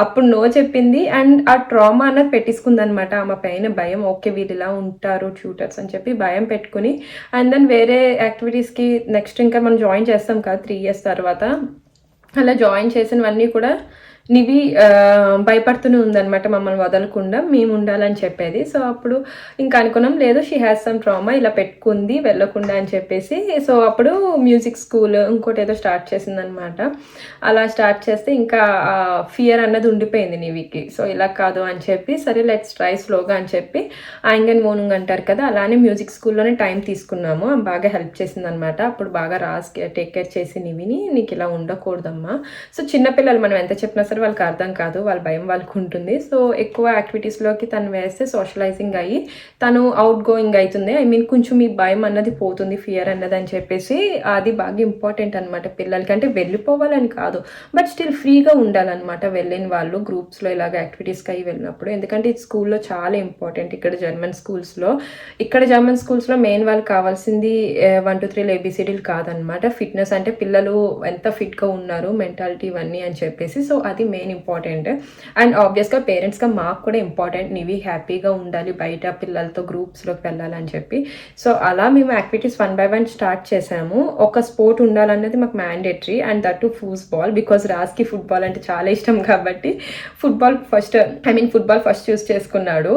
అప్పుడు నో చెప్పింది. అండ్ ఆ ట్రామా అన్నది పెట్టేసుకుంది అనమాట. ఆమె పైన భయం. ఓకే వీళ్ళు ఇలా ఉంటారు ట్యూటర్స్ అని చెప్పి భయం పెట్టుకుని అండ్ దెన్ వేరే యాక్టివిటీస్కి నెక్స్ట్ ఇంకా మనం జాయిన్ చేస్తాం కదా 3 years తర్వాత. అలా జాయిన్ చేసినవన్నీ కూడా నివి భయపడుతూనే ఉందనమాట. మమ్మల్ని వదలకుండా మేము ఉండాలని చెప్పేది. సో అప్పుడు ఇంకా అనుకున్నాం లేదు షీ హ్యాస్ సమ్ ట్రామా ఇలా పెట్టుకుంది వెళ్ళకుండా అని చెప్పేసి. సో అప్పుడు మ్యూజిక్ స్కూల్ ఇంకోటి ఏదో స్టార్ట్ చేసిందనమాట. అలా స్టార్ట్ చేస్తే ఇంకా ఫియర్ అన్నది ఉండిపోయింది నివికి. సో ఇలా కాదు అని చెప్పి సరే లెట్స్ ట్రై స్లోగా అని చెప్పి ఆంగన్ మోనుంగ్ అంటారు కదా, అలానే మ్యూజిక్ స్కూల్లోనే టైం తీసుకున్నాము. బాగా హెల్ప్ చేసింది అనమాట. అప్పుడు బాగా టేక్ కేర్ చేసి నివిని నీకు ఇలా ఉండకూడదమ్మా. సో చిన్నపిల్లలు మనం ఎంత చెప్పినా సరే వాళ్ళకి అర్థం కాదు, వాళ్ళ భయం వాళ్ళకు ఉంటుంది. సో ఎక్కువ యాక్టివిటీస్లోకి తను వేస్తే సోషలైజింగ్ అయ్యి తను అవుట్ గోయింగ్ అవుతుంది. ఐ మీన్ కొంచెం ఈ భయం అన్నది పోతుంది, ఫియర్ అన్నది అని చెప్పేసి. అది బాగా ఇంపార్టెంట్ అనమాట పిల్లలకి. అంటే వెళ్ళిపోవాలని కాదు బట్ స్టిల్ ఫ్రీగా ఉండాలన్నమాట వెళ్ళిన వాళ్ళు గ్రూప్స్లో ఇలాగ యాక్టివిటీస్కి అయ్యి వెళ్ళినప్పుడు. ఎందుకంటే ఇది స్కూల్లో చాలా ఇంపార్టెంట్. ఇక్కడ జర్మన్ స్కూల్స్లో మెయిన్ వాళ్ళకి కావాల్సింది 1 to 3 ABCDలు కాదనమాట. ఫిట్నెస్ అంటే పిల్లలు ఎంత ఫిట్గా ఉన్నారు, మెంటాలిటీ ఇవన్నీ అని చెప్పేసి. సో అది అది మెయిన్ ఇంపార్టెంట్. అండ్ ఆబ్వియస్గా పేరెంట్స్గా మాకు కూడా ఇంపార్టెంట్ నివి హ్యాపీగా ఉండాలి, బయట పిల్లలతో గ్రూప్స్లోకి వెళ్ళాలని చెప్పి. సో అలా మేము యాక్టివిటీస్ 1 by 1 స్టార్ట్ చేసాము. ఒక స్పోర్ట్ ఉండాలన్నది మాకు mandatory, and that to football, because రాజ్కి ఫుట్బాల్ అంటే చాలా ఇష్టం కాబట్టి ఫుట్బాల్ ఫస్ట్ చూస్ చేసుకున్నాడు.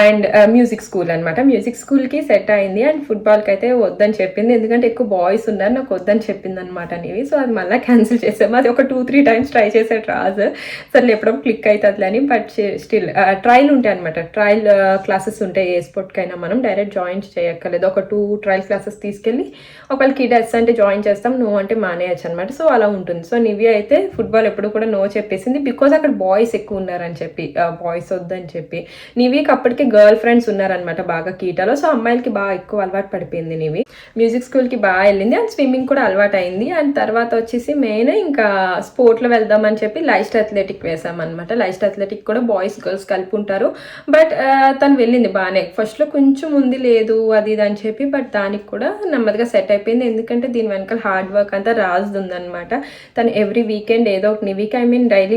అండ్ మ్యూజిక్ స్కూల్ అనమాట, మ్యూజిక్ స్కూల్కి సెట్ అయింది. అండ్ ఫుట్బాల్కి అయితే వద్దని చెప్పింది, ఎందుకంటే ఎక్కువ బాయ్స్ ఉన్నారు, నాకు వద్దని చెప్పింది అనమాట నీవి. సో అది మళ్ళీ క్యాన్సిల్ చేసాము. అది ఒక 2-3 times ట్రై చేసాడు రాజు, సరే ఎప్పుడప్పుడు క్లిక్ అవుతుంది అని. బట్ స్టిల్ ట్రయల్ ఉంటాయి అనమాట, ట్రయల్ క్లాసెస్ ఉంటాయి. ఏ స్పోర్ట్కైనా మనం డైరెక్ట్ జాయిన్ చేయక్కర్లేదు, ఒక 2 ట్రయల్ క్లాసెస్ తీసుకెళ్ళి ఒకవేళ కిడ్ ఎస్ అంటే జాయిన్ చేస్తాం, నో అంటే మానేయచ్చు అనమాట. సో అలా ఉంటుంది. సో నివి అయితే ఫుట్బాల్ ఎప్పుడు కూడా నో చెప్పేసింది, బికాజ్ అక్కడ బాయ్స్ ఎక్కువ ఉన్నారని చెప్పి, బాయ్స్ వద్దని చెప్పి. నివికి అప్పటికే గర్ల్ ఫ్రెండ్స్ ఉన్నారనమాట బాగా కీటాలో. సో అమ్మాయిలకి బాగా ఎక్కువ అలవాటు పడిపోయింది నివి. మ్యూజిక్ స్కూల్కి బాగా వెళ్ళింది, అండ్ స్విమ్మింగ్ కూడా అలవాటు అయింది. అండ్ తర్వాత వచ్చేసి మెయిన్ ఇంకా స్పోర్ట్లో వెళ్దామని చెప్పి లైస్ట్ అథ్లెటిక్ వేసామన్నమాట. లైస్ట్ అథ్లెటిక్ కూడా బాయ్స్ గర్ల్స్ కలిపి ఉంటారు. బట్ తను వెళ్ళింది బాగానే, ఫస్ట్లో కొంచెం ఉంది లేదు అది ఇది అని చెప్పి, బట్ దానికి కూడా నెమ్మదిగా సెట్ అయిపోయింది. ఎందుకంటే దీని వెనకాల హార్డ్ వర్క్ అంతా రాజుది ఉందన్నమాట. తను ఎవ్రీ వీకెండ్ ఏదో ఒక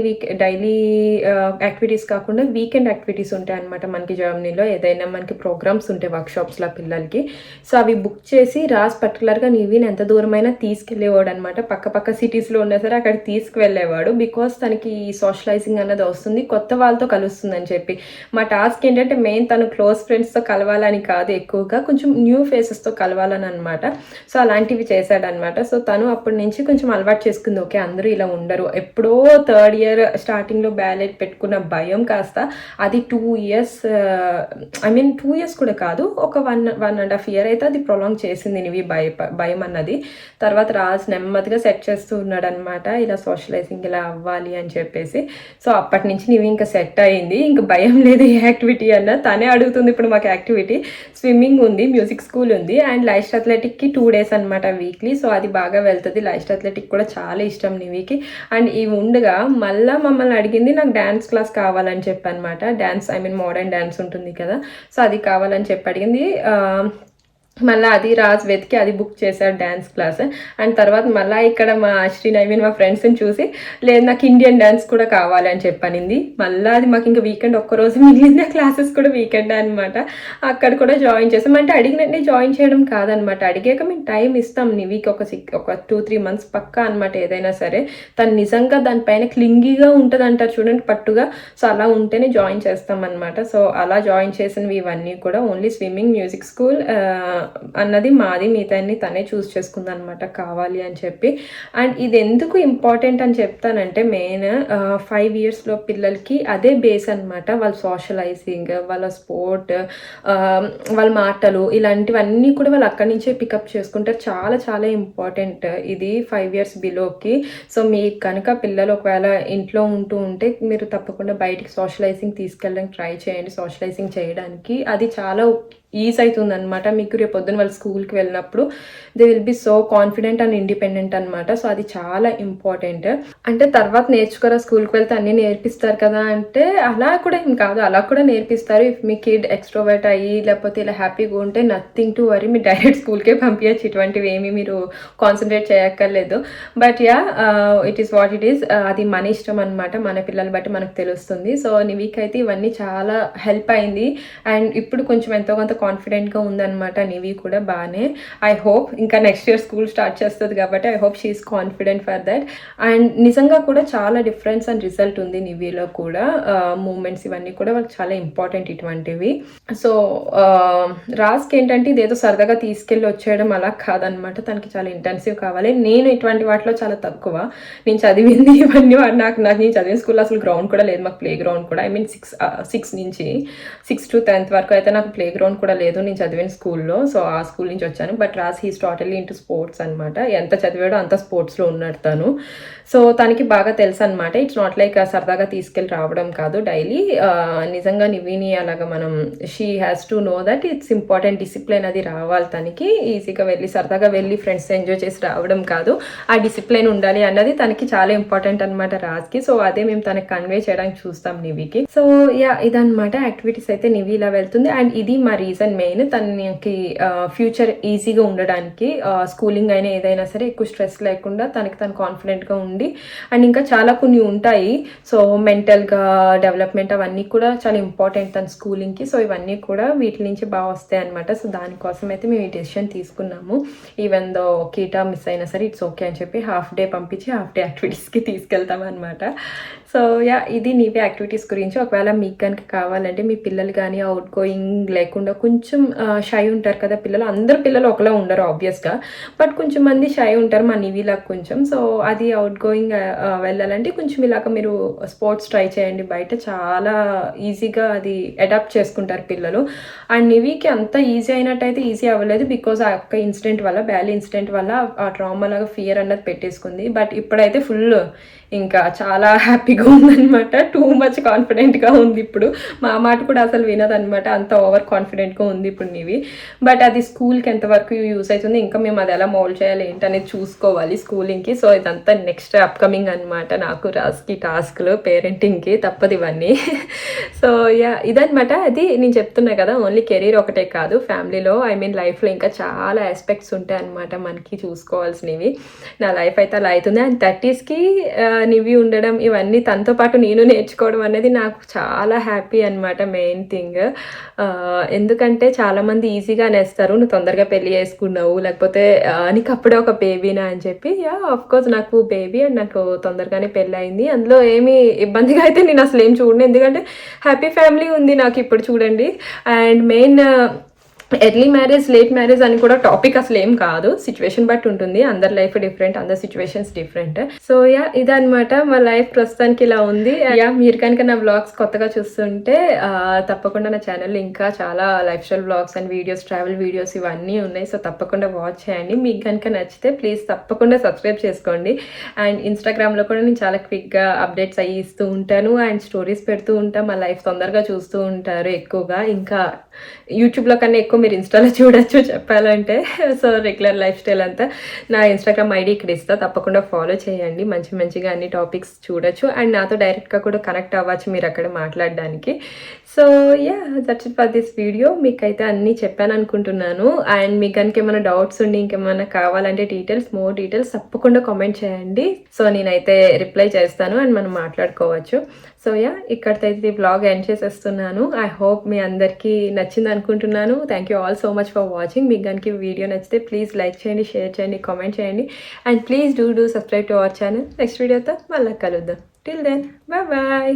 వీక్ డైలీ యాక్టివిటీస్ కాకుండా వీకెండ్ యాక్టివిటీస్ ఉంటాయి అనమాట మనకి జర్మనీలో. ఏదైనా మనకి ప్రోగ్రామ్స్ ఉంటాయి వర్క్షాప్స్లో పిల్లలకి. సో అవి బుక్ చేసి రాజ్ పర్టికులర్గా నివిని ఎంత దూరమైనా తీసుకెళ్ళేవాడు అనమాట. పక్క సిటీస్లో ఉన్నా సరే అక్కడ తీసుకువెళ్ళేవాడు, బికాస్ తనకి సోషలైజింగ్ అన్నది వస్తుంది, కొత్త వాళ్ళతో కలుస్తుంది అని చెప్పి. మా టాస్క్ ఏంటంటే మెయిన్ తను క్లోజ్ ఫ్రెండ్స్తో కలవాలని కాదు, ఎక్కువగా కొంచెం న్యూ ఫేసెస్తో కలవాలని అనమాట. సో అలాంటివి చేశాడనమాట. సో తను అప్పటి నుంచి కొంచెం అలవాటు చేసుకుంది, ఓకే అందరూ ఇలా ఉండరు. ఎప్పుడో 3rd year స్టార్టింగ్లో బ్యాలెట్ పెట్టుకున్న భయం కాస్త అది 2 years, 2 years కూడా కాదు, ఒక 1.5 year అయితే అది ప్రొలాంగ్ చేసింది నివి భయం అన్నది. తర్వాత రాజ్ నెమ్మదిగా సెట్ చేస్తూ ఉన్నాడు అనమాట, ఇలా సోషలైజింగ్ ఇలా అవ్వాలి అని చెప్పేసి. సో అప్పటి నుంచి నివి ఇంకా సెట్ అయింది, ఇంకా భయం లేదు ఏ యాక్టివిటీ అన్న తనే అడుగుతుంది. ఇప్పుడు మాకు యాక్టివిటీ స్విమ్మింగ్ ఉంది, మ్యూజిక్ స్కూల్ ఉంది, అండ్ లైస్ట్ అథ్లెటిక్కి 2 days అనమాట వీక్లీ. సో అది బాగా వెళ్తుంది. లైస్ట్ అథ్లెటిక్ కూడా చాలా ఇష్టం నివికి. అండ్ ఈ ఉండగా మళ్ళీ మమ్మల్ని అడిగింది నాకు డ్యాన్స్ క్లాస్ కావాలని చెప్పి అనమాట. డ్యాన్స్ మోడర్న్ డ్యాన్స్ ఉంటుంది కదా, సో అది కావాలని చెప్పి అడిగింది. మళ్ళీ అది రాజ్ వెతికి అది బుక్ చేశాడు డ్యాన్స్ క్లాస్. అండ్ తర్వాత మళ్ళీ ఇక్కడ మా అశ్విన్ మా ఫ్రెండ్స్ని చూసి లేదు నాకు ఇండియన్ డ్యాన్స్ కూడా కావాలి అని చెప్పనింది. మళ్ళీ అది మాకు ఇంకా వీకెండ్ ఒక్కరోజు మిగిలింది, ఆ క్లాసెస్ కూడా వీకెండ్ అనమాట. అక్కడ కూడా జాయిన్ చేసాం. అంటే అడిగినట్టే జాయిన్ చేయడం కాదనమాట, అడిగాక మేము టైం ఇస్తాం నివికి ఒక 2-3 months పక్కా అనమాట. ఏదైనా సరే తను నిజంగా దానిపైన క్లింగీగా ఉంటుంది అంటారు చూడండి, పట్టుగా. సో అలా ఉంటేనే జాయిన్ చేస్తాం అనమాట. సో అలా జాయిన్ చేసినవి ఇవన్నీ కూడా ఓన్లీ స్విమ్మింగ్, మ్యూజిక్ స్కూల్ అన్నది మాది, మిగతాన్ని తనే చూస్ చేసుకుంది అనమాట కావాలి అని చెప్పి. అండ్ ఇది ఎందుకు ఇంపార్టెంట్ అని చెప్తానంటే మెయిన్ 5 yearsలో పిల్లలకి అదే బేస్ అనమాట. వాళ్ళ సోషలైజింగ్, వాళ్ళ స్పోర్ట్, వాళ్ళ మాటలు, ఇలాంటివన్నీ కూడా వాళ్ళు అక్కడి నుంచే పికప్ చేసుకుంటారు. చాలా చాలా ఇంపార్టెంట్ ఇది 5 years బిలోకి. సో మీకు కనుక పిల్లలు ఒకవేళ ఇంట్లో ఉంటే మీరు తప్పకుండా బయటికి సోషలైజింగ్ తీసుకెళ్ళడానికి ట్రై చేయండి. సోషలైజింగ్ చేయడానికి అది చాలా ఈజ్ అవుతుంది అనమాట. మీకు రేపు పొద్దున వాళ్ళు స్కూల్కి వెళ్ళినప్పుడు they will be so confident and independent అనమాట. సో అది చాలా ఇంపార్టెంట్. అంటే తర్వాత నేర్చుకోరా స్కూల్కి వెళ్తే అన్నీ నేర్పిస్తారు కదా అంటే అలా కూడా ఏం కాదు, అలా కూడా నేర్పిస్తారు. ఇఫ్ మీ కిడ్ ఎక్స్ట్రోవర్ట్ అయ్యి లేకపోతే ఇలా హ్యాపీగా ఉంటే నథింగ్ టు వరీ, మీరు డైరెక్ట్ స్కూల్కే పంపించచ్చు. ఇటువంటివి ఏమీ మీరు కాన్సన్ట్రేట్ చేయక్కర్లేదు. But it is what it is. అది మన ఇష్టం అనమాట, మన పిల్లలు బట్టి మనకు తెలుస్తుంది. సో నివికైతే ఇవన్నీ చాలా హెల్ప్ అయింది. అండ్ ఇప్పుడు కొంచెం ఎంతో కొంత కాన్ఫిడెంట్గా ఉందన్నమాట నివి కూడా బాగానే. ఐ హోప్ ఇంకా నెక్స్ట్ ఇయర్ స్కూల్ స్టార్ట్ చేస్తుంది కాబట్టి I hope she's confident for that. And నిజంగా కూడా చాలా డిఫరెన్స్ అండ్ రిజల్ట్ ఉంది నివిలో కూడా. మూమెంట్స్ ఇవన్నీ కూడా వాళ్ళకి చాలా ఇంపార్టెంట్ ఇటువంటివి. సో రాజ్కి ఏంటంటే ఇదేదో సరదాగా తీసుకెళ్ళి వచ్చేయడం అలా కాదనమాట, తనకి చాలా ఇంటెన్సివ్ కావాలి. నేను ఇటువంటి వాటిలో చాలా తక్కువ. నేను చదివింది ఇవన్నీ నాకు నేను చదివిన స్కూల్లో అసలు గ్రౌండ్ కూడా లేదు, మాకు ప్లే గ్రౌండ్ కూడా. 6 నుంచి 6 to 10th వరకు అయితే నాకు ప్లే గ్రౌండ్ కూడా లేదు నేను చదివిన స్కూల్లో. సో ఆ స్కూల్ నుంచి వచ్చాను. But Raj he's totally into sports అనమాట. ఎంత చదివాడో అంత స్పోర్ట్స్లో ఉన్నాడు తను. సో తనకి బాగా తెలుసు అనమాట. ఇట్స్ నాట్ లైక్ సరదాగా తీసుకెళ్ళి రావడం కాదు డైలీ. నిజంగా నివిని అలాగా మనం she has to know that it's important. Discipline అది రావాలి తనకి. ఈజీగా వెళ్ళి సరదాగా వెళ్ళి ఫ్రెండ్స్ ఎంజాయ్ చేసి రావడం కాదు, ఆ డిసిప్లిన్ ఉండాలి అన్నది తనకి చాలా ఇంపార్టెంట్ అనమాట రాజ్కి. సో అదే మేము తనకి కన్వే చేయడానికి చూస్తాం నివికి. సో ఇదన్నమాట యాక్టివిటీస్ అయితే నివి ఇలా వెళ్తుంది. అండ్ ఇది మా రీజన్ రీజన్ మెయిన్. తనకి ఫ్యూచర్ ఈజీగా ఉండడానికి స్కూలింగ్ అయినా ఏదైనా సరే ఎక్కువ స్ట్రెస్ లేకుండా తనకి తను కాన్ఫిడెంట్గా ఉండి అండ్ ఇంకా చాలా కొన్ని ఉంటాయి. సో మెంటల్గా డెవలప్మెంట్ అవన్నీ కూడా చాలా ఇంపార్టెంట్ తన స్కూలింగ్కి. సో ఇవన్నీ కూడా వీటి నుంచి బాగా వస్తాయి అనమాట. సో దానికోసం అయితే మేము ఈ డెసిషన్ తీసుకున్నాము. ఈవెన్ దో కీటా మిస్ అయినా సరే ఇట్స్ ఓకే అని చెప్పి హాఫ్ డే పంపించి హాఫ్ డే యాక్టివిటీస్కి తీసుకెళ్తాం అనమాట. సో యా, ఇది నీవే యాక్టివిటీస్ గురించి. ఒకవేళ మీకు కనుక కావాలంటే మీ పిల్లలు కానీ అవుట్ గోయింగ్ లేకుండా కొంచెం షై ఉంటారు కదా పిల్లలు, అందరు పిల్లలు ఒకలా ఉండరు ఆబ్వియస్గా, బట్ కొంచెం మంది షై ఉంటారు మా నివిలాగా కొంచెం. సో అది అవుట్ గోయింగ్ వెళ్ళాలంటే కొంచెం ఇలాగ మీరు స్పోర్ట్స్ ట్రై చేయండి. బయట చాలా ఈజీగా అది అడాప్ట్ చేసుకుంటారు పిల్లలు. అండ్ నివికి అంత ఈజీ అయినట్టయితే ఈజీ అవ్వలేదు, బికాజ్ ఆ యొక్క ఇన్సిడెంట్ వల్ల, బ్యాలీ ఇన్సిడెంట్ వల్ల ఆ ట్రామా లాగా ఫియర్ అన్నది పెట్టేసుకుంది. బట్ ఇప్పుడైతే ఫుల్ ఇంకా చాలా హ్యాపీగా ఉందనమాట. టూ మచ్ కాన్ఫిడెంట్గా ఉంది ఇప్పుడు. మా మాట కూడా అసలు వినదనమాట, అంత ఓవర్ కాన్ఫిడెంట్గా ఉంది ఇప్పుడు నీవి. బట్ అది స్కూల్కి ఎంతవరకు యూస్ అవుతుంది, ఇంకా మేము అది ఎలా మోల్డ్ చేయాలి ఏంటనేది చూసుకోవాలి స్కూలింగ్కి. సో ఇదంతా నెక్స్ట్ అప్కమింగ్ అనమాట నాకు రాస్కి టాస్క్లు పేరెంటింగ్కి, తప్పదు ఇవన్నీ. సో యా, ఇదనమాట. అది నేను చెప్తున్నా కదా, ఓన్లీ కెరీర్ ఒకటే కాదు, ఫ్యామిలీలో లైఫ్లో ఇంకా చాలా ఆస్పెక్ట్స్ ఉంటాయి అనమాట మనకి చూసుకోవాల్సినవి. నా లైఫ్ అయితే అలా అవుతుంది. అండ్ 30sకి నివి ఉండడం, ఇవన్నీ తనతో పాటు నేను నేర్చుకోవడం అనేది నాకు చాలా హ్యాపీ అనమాట. మెయిన్ థింగ్ ఎందుకంటే చాలామంది ఈజీగా అనేస్తారు, నువ్వు తొందరగా పెళ్లి చేసుకున్నావు, లేకపోతే నీకు అప్పుడే ఒక బేబీనా అని చెప్పి. యా, ఆఫ్కోర్స్ నాకు బేబీ అండ్ నాకు తొందరగానే పెళ్ళి అయింది. అందులో ఏమీ ఇబ్బందిగా అయితే నేను అసలు ఏం చూడను, ఎందుకంటే హ్యాపీ ఫ్యామిలీ ఉంది నాకు ఇప్పుడు చూడండి. And main early marriage late marriage అని కూడా టాపిక్ అసలు ఏం కాదు, సిచ్యువేషన్ బట్టి ఉంటుంది. అందరి లైఫ్ డిఫరెంట్, అందరి సిచ్యువేషన్స్ డిఫరెంట్. సో యా, ఇదనమాట మా లైఫ్ ప్రస్తుతానికి ఇలా ఉంది. యా, మీరు కనుక నా వ్లాగ్స్ కొత్తగా చూస్తుంటే తప్పకుండా నా ఛానల్లో ఇంకా చాలా life style vlogs and videos, travel videos ఇవన్నీ ఉన్నాయి. సో తప్పకుండా వాచ్ చేయండి. మీకు కనుక నచ్చితే ప్లీజ్ తప్పకుండా సబ్స్క్రైబ్ చేసుకోండి. అండ్ ఇన్స్టాగ్రామ్లో కూడా నేను చాలా క్విక్గా అప్డేట్స్ అయ్యి ఇస్తూ ఉంటాను అండ్ స్టోరీస్ పెడుతూ ఉంటాను. మా లైఫ్ తొందరగా చూస్తూ ఉంటారు ఎక్కువగా. ఇంకా యూట్యూబ్లో కన్నా ఎక్కువ మీరు ఇన్స్టాలో చూడొచ్చు చెప్పాలంటే. సో రెగ్యులర్ లైఫ్ స్టైల్ అంతా నా ఇన్స్టాగ్రామ్ ఐడి ఇక్కడ ఇస్తా, తప్పకుండా ఫాలో చేయండి. మంచిగా అన్ని టాపిక్స్ చూడొచ్చు అండ్ నాతో డైరెక్ట్గా కూడా కనెక్ట్ అవ్వచ్చు మీరు అక్కడ మాట్లాడడానికి. So yeah, that's it for this video. మీకైతే అన్నీ చెప్పాను అనుకుంటున్నాను. అండ్ మీకు కనుక ఏమైనా డౌట్స్ ఉండి ఇంకేమైనా కావాలంటే మోర్ డీటెయిల్స్ తప్పకుండా కామెంట్ చేయండి. సో నేనైతే రిప్లై చేస్తాను అండ్ మనం మాట్లాడుకోవచ్చు. సో యా, ఇక్కడితో అయితే ఈ బ్లాగ్ ఎండ్ చేసేస్తున్నాను. ఐ హోప్ మీ అందరికీ నచ్చింది అనుకుంటున్నాను. Thank you all so much for watching. మీకు కనుక వీడియో నచ్చితే ప్లీజ్ లైక్ చేయండి, షేర్ చేయండి, కామెంట్ చేయండి and please do subscribe to our channel. Next వీడియోతో మళ్ళీ కలుద్దాం. Till then, bye bye.